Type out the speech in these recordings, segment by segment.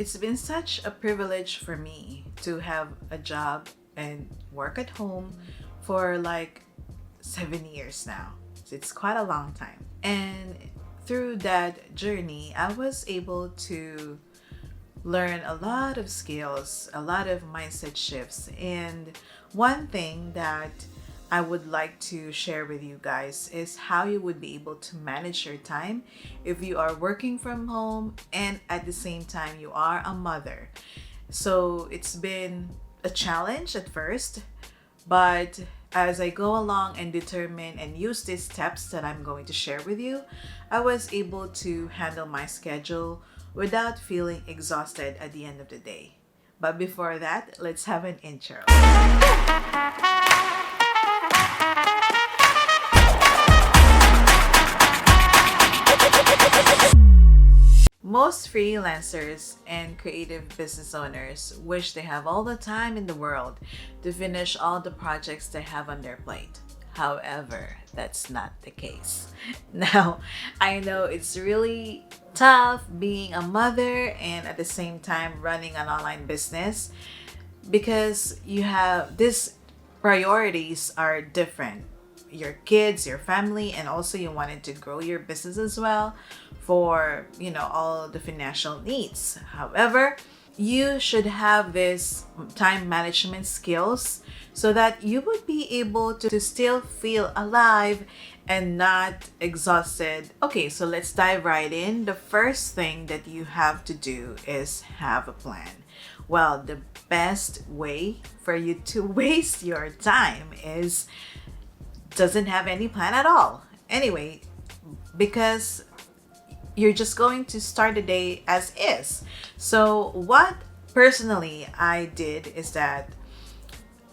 It's been such a privilege for me to have a job and work at home for like 7 years now. So it's quite a long time. And through that journey, I was able to learn a lot of skills, a lot of mindset shifts. And one thing that I would like to share with you guys is how you would be able to manage your time if you are working from home and at the same time you are a mother. So it's been a challenge at first, but as I go along and determine and use these steps that I'm going to share with you, I was able to handle my schedule without feeling exhausted at the end of the day. But before that, let's have an intro. Most freelancers and creative business owners wish they have all the time in the world to finish all the projects they have on their plate. However, that's not the case. Now, I know it's really tough being a mother and at the same time running an online business because you have these priorities are different. Your kids, your family, and also you wanted to grow your business as well for, all the financial needs. However, you should have this time management skills so that you would be able to still feel alive and not exhausted. Okay, so let's dive right in. The first thing that you have to do is have a plan. Well, the best way for you to waste your time is doesn't have any plan at all. Anyway, because you're just going to start the day as is. So what personally I did is that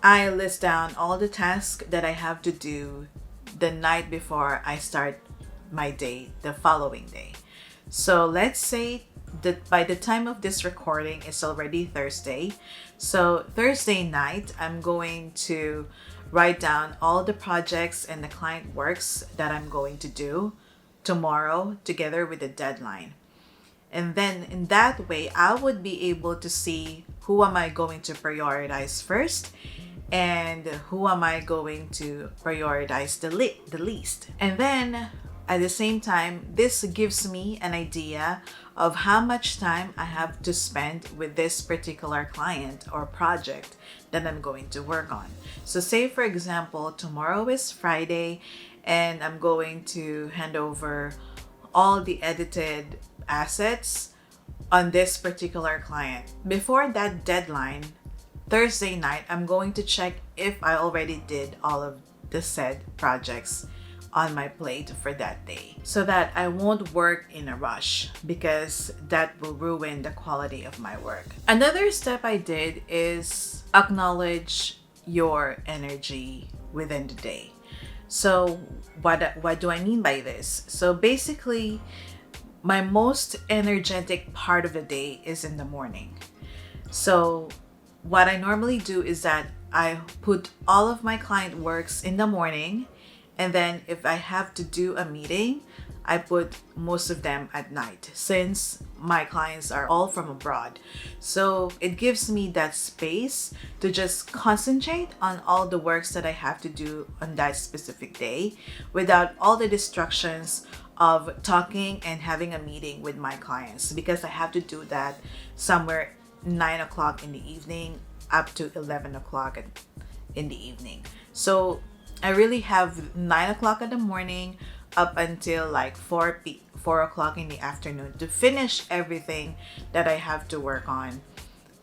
I list down all the tasks that I have to do the night before I start my day the following day. So let's say that by the time of this recording, it's already Thursday. So Thursday night, I'm going to write down all the projects and the client works that I'm going to do tomorrow together with the deadline. And then in that way, I would be able to see who am I going to prioritize first and who am I going to prioritize the least. And then at the same time, this gives me an idea of how much time I have to spend with this particular client or project that I'm going to work on. So say for example, tomorrow is Friday and I'm going to hand over all the edited assets on this particular client. Before that deadline, Thursday night, I'm going to check if I already did all of the said projects on my plate for that day so that I won't work in a rush because that will ruin the quality of my work. Another step I did is acknowledge your energy within the day. So what do I mean by this? So basically, my most energetic part of the day is in the morning. So what I normally do is that I put all of my client works in the morning, and then if I have to do a meeting, I put most of them at night since my clients are all from abroad. So it gives me that space to just concentrate on all the works that I have to do on that specific day without all the distractions of talking and having a meeting with my clients, because I have to do that somewhere 9 o'clock in the evening up to 11 o'clock in the evening. So I really have 9 o'clock in the morning up until like 4 o'clock in the afternoon to finish everything that I have to work on.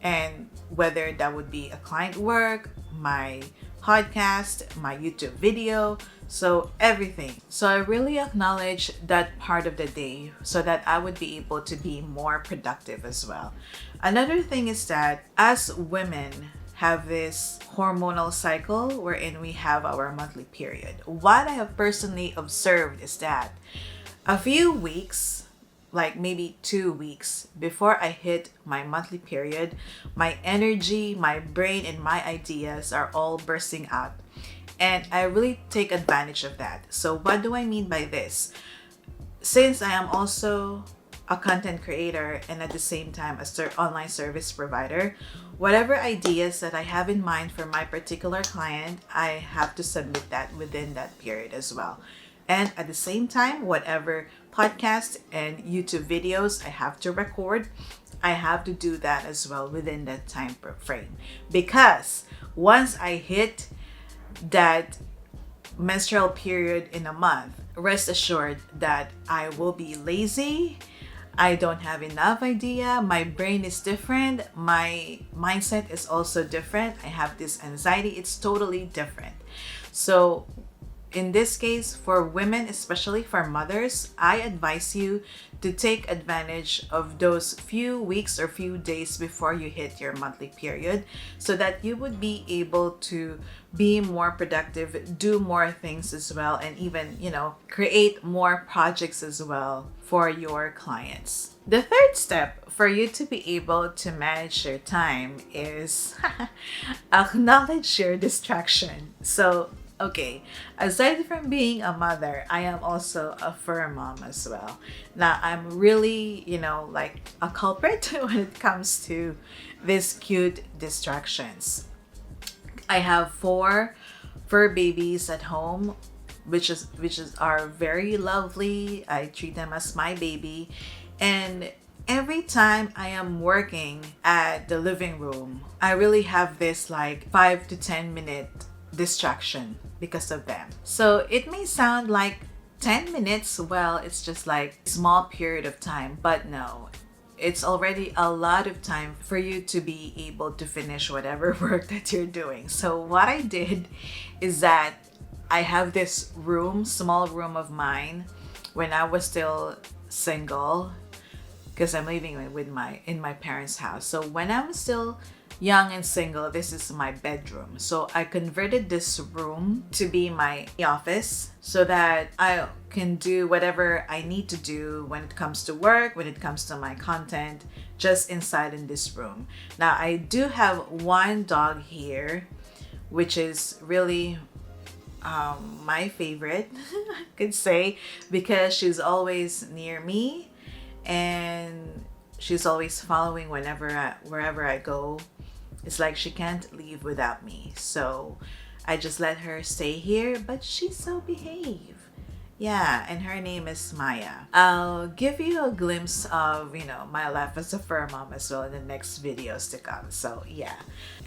And whether that would be a client work, my podcast, my YouTube video, so everything. So I really acknowledge that part of the day so that I would be able to be more productive as well. Another thing is that as women have this hormonal cycle wherein we have our monthly period. What I have personally observed is that a few weeks, like maybe 2 weeks before I hit my monthly period, my energy, my brain, and my ideas are all bursting out. And I really take advantage of that. So what do I mean by this? Since I am also a content creator and at the same time a online service provider, whatever ideas that I have in mind for my particular client, I have to submit that within that period as well. And at the same time, whatever podcast and YouTube videos I have to record, I have to do that as well within that time frame. Because once I hit that menstrual period in a month, rest assured that I will be lazy. I don't have enough idea. My brain is different. My mindset is also different. I have this anxiety. It's totally different. So in this case, for women, especially for mothers, I advise you to take advantage of those few weeks or few days before you hit your monthly period so that you would be able to be more productive, do more things as well, and even, create more projects as well for your clients. The third step for you to be able to manage your time is acknowledge your distraction. So, okay, aside from being a mother, I am also a fur mom as well. Now, I'm really, like a culprit when it comes to these cute distractions. I have 4 fur babies at home, which are very lovely. I treat them as my baby. And every time I am working at the living room, I really have this like 5 to 10 minute distraction because of them. So it may sound like 10 minutes, well, it's just like a small period of time, but no, it's already a lot of time for you to be able to finish whatever work that you're doing. So what I did is that I have this small room of mine when I was still single, because I'm living in my parents' house. So when I was still young and single, this is my bedroom. So I converted this room to be my office so that I can do whatever I need to do when it comes to work, when it comes to my content, just inside in this room. Now, I do have one dog here, which is really my favorite, I could say, because she's always near me and she's always following wherever I go. It's like she can't leave without me. So I just let her stay here, but she's so behave. Yeah, and her name is Maya. I'll give you a glimpse of, my life as a fur mom as well in the next videos to come. So yeah,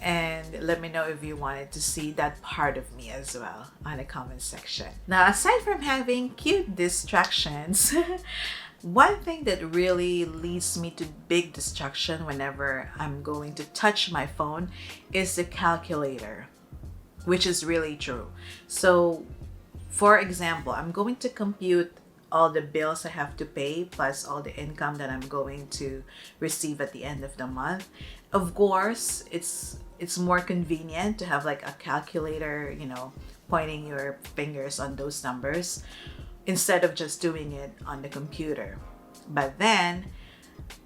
and let me know if you wanted to see that part of me as well on the comment section. Now, aside from having cute distractions, one thing that really leads me to big distraction whenever I'm going to touch my phone is the calculator, which is really true. So, for example, I'm going to compute all the bills I have to pay plus all the income that I'm going to receive at the end of the month. Of course, it's more convenient to have like a calculator, pointing your fingers on those numbers, instead of just doing it on the computer. But then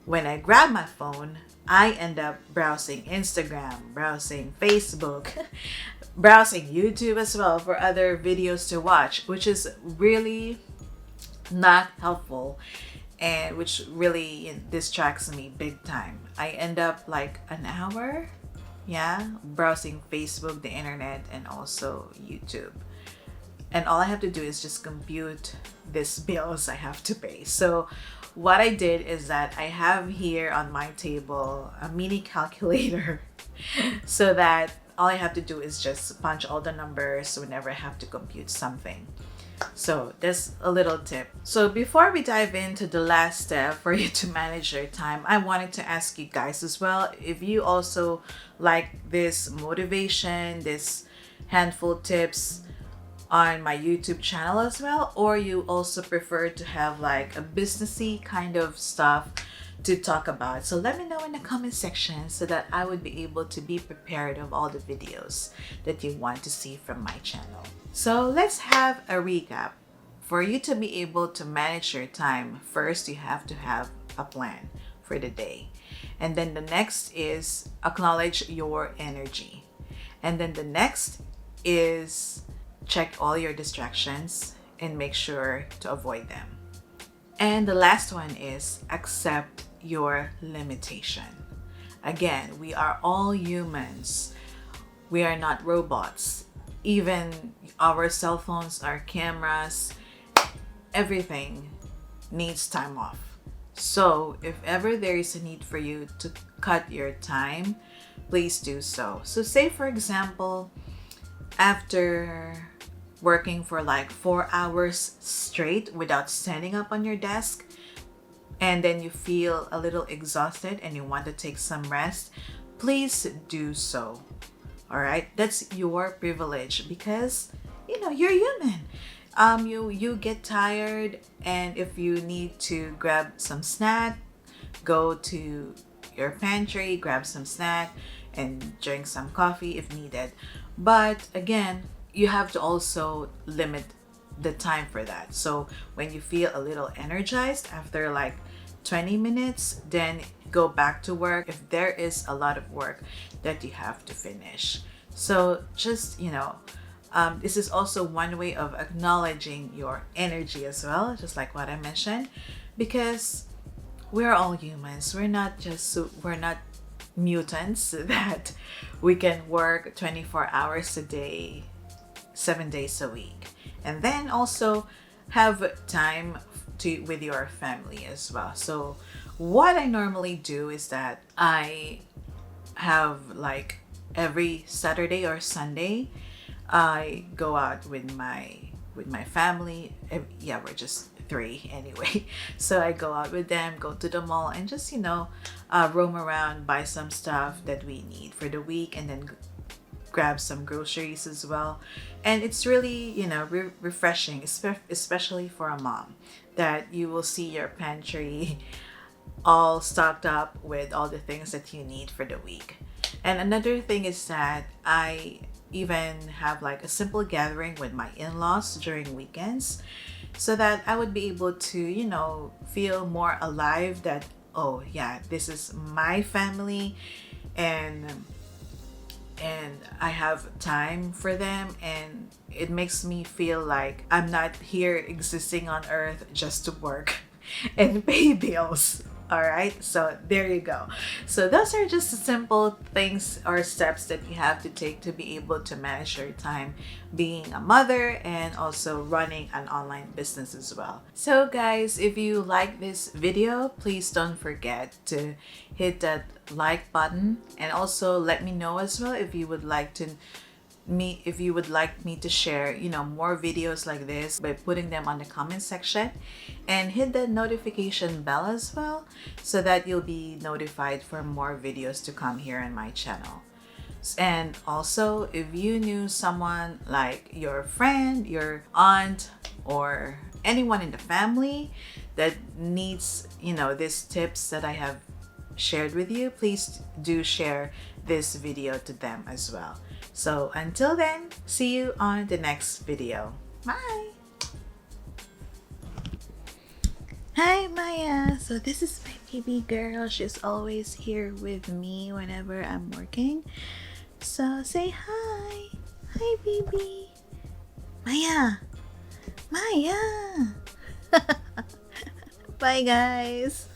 when I grab my phone, I end up browsing Instagram, browsing Facebook, browsing YouTube as well for other videos to watch, which is really not helpful and which really distracts me big time. I end up like an hour, browsing Facebook, the internet, and also YouTube. And all I have to do is just compute these bills I have to pay. So what I did is that I have here on my table a mini calculator so that all I have to do is just punch all the numbers whenever I have to compute something. So that's a little tip. So before we dive into the last step for you to manage your time, I wanted to ask you guys as well, if you also like this motivation, this handful tips on my YouTube channel as well, or you also prefer to have like a businessy kind of stuff to talk about. So let me know in the comment section so that I would be able to be prepared of all the videos that you want to see from my channel. So let's have a recap. For you to be able to manage your time, first you have to have a plan for the day. And then the next is acknowledge your energy. And then the next is check all your distractions and make sure to avoid them. And the last one is accept your limitation. Again, we are all humans. We are not robots. Even our cell phones, our cameras, everything needs time off. So if ever there is a need for you to cut your time, please do so. So say for example, after working for like 4 hours straight without standing up on your desk, and then you feel a little exhausted and you want to take some rest, please do so. All right, that's your privilege because you're human. You get tired, and if you need to grab some snack, go to your pantry, grab some snack, and drink some coffee if needed. But again, you have to also limit the time for that. So when you feel a little energized after like 20 minutes, then go back to work if there is a lot of work that you have to finish. So just, this is also one way of acknowledging your energy as well, just like what I mentioned, because we're all humans. We're not mutants that we can work 24 hours a day, 7 days a week, and then also have time with your family as well. So what I normally do is that I have like every Saturday or Sunday, I go out with my family. Yeah, we're just three anyway. So I go out with them, go to the mall, and just roam around, buy some stuff that we need for the week, and then grab some groceries as well. And it's really refreshing, especially for a mom, that you will see your pantry all stocked up with all the things that you need for the week. And another thing is that I even have like a simple gathering with my in-laws during weekends, so that I would be able to feel more alive, that oh yeah, this is my family, and I have time for them, and it makes me feel like I'm not here existing on earth just to work and pay bills. All right, so there you go. So those are just simple things or steps that you have to take to be able to manage your time being a mother and also running an online business as well. So guys, if you like this video, please don't forget to hit that like button, and also let me know as well if you would like me to share more videos like this by putting them on the comment section, and hit the notification bell as well, so that you'll be notified for more videos to come here on my channel. And also, if you knew someone like your friend, your aunt, or anyone in the family that needs these tips that I have shared with you, please do share this video to them as well. So until then, see you on the next video. Bye! Hi Maya! So this is my baby girl. She's always here with me whenever I'm working. So say hi! Hi baby! Maya! Maya! Bye guys!